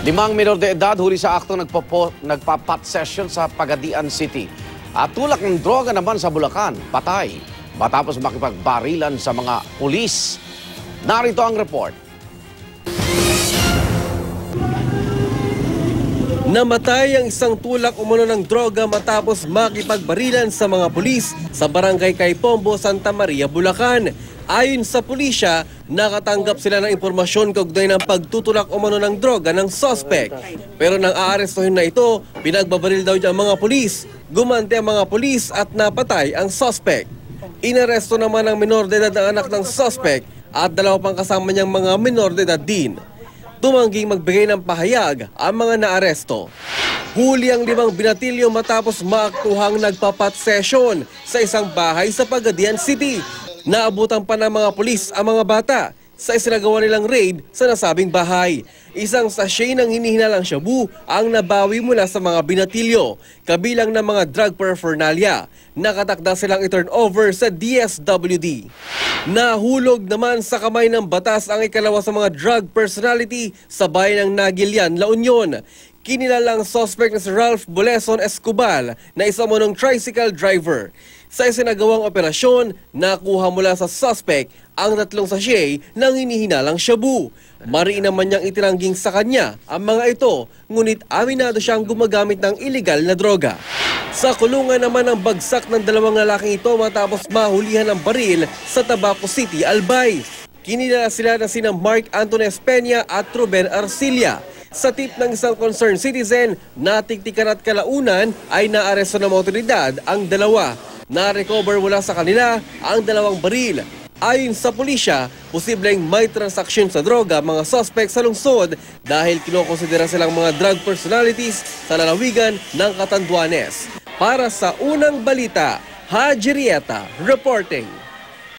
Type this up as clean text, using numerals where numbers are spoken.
Limang minor de edad huli sa aktong nagpa-pot session sa Pagadian City. At tulak ng droga naman sa Bulacan, patay, matapos makipagbarilan sa mga pulis. Narito ang report. Namatay ang isang tulak umano ng droga matapos makipagbarilan sa mga pulis sa barangay Caipombo, Santa Maria, Bulacan. Ayon sa pulisya, nakatanggap sila ng impormasyon kaugnay ng pagtutulak umano ng droga ng suspect. Pero nang aarestuhin na ito, pinagbabaril daw niya ang mga pulis. Gumante ang mga pulis at napatay ang suspect. Inaresto naman ang minor de edad na anak ng suspect at dalawa pang kasama niyang mga minor de edad din. Tumangging magbigay ng pahayag ang mga naaresto. Huli ang 5 binatilyo matapos maaktuhang nagpa-pot session sa isang bahay sa Pagadian City. Naabutan pa ng mga pulis ang mga bata sa isinagawa nilang raid sa nasabing bahay. Isang sachet ng hinihinalang shabu ang nabawi mula sa mga binatilyo, kabilang ng mga drug paraphernalia. Nakatakda silang i-turn over sa DSWD. Nahulog naman sa kamay ng batas ang ikalawa sa mga drug personality sa bayan ng Nagilian, La Union. Kinilalang suspect na si Ralph Boleson Escobal na isa mo ng tricycle driver. Sa isinagawang operasyon, nakuha mula sa suspect ang 3 sachet ng hinihinalang shabu. Mariin naman niyang itinangging sa kanya ang mga ito, ngunit aminado siyang gumagamit ng illegal na droga. Sa kulungan naman ang bagsak ng 2 lalaking ito matapos mahulihan ng baril sa Tabaco City, Albay. Kinilala sila na sina Mark Antones Peña at Ruben Arcilla. Sa tip ng isang concerned citizen, natiktikan at kalaunan ay naaresto ng otoridad ang 2. Na-recover mula sa kanila ang 2 baril. Ayon sa pulisya, posibleng may transaksyon sa droga mga suspect sa lungsod dahil kinokonsidera silang mga drug personalities sa lalawigan ng Catanduanes. Para sa Unang Balita, Haji Rieta reporting.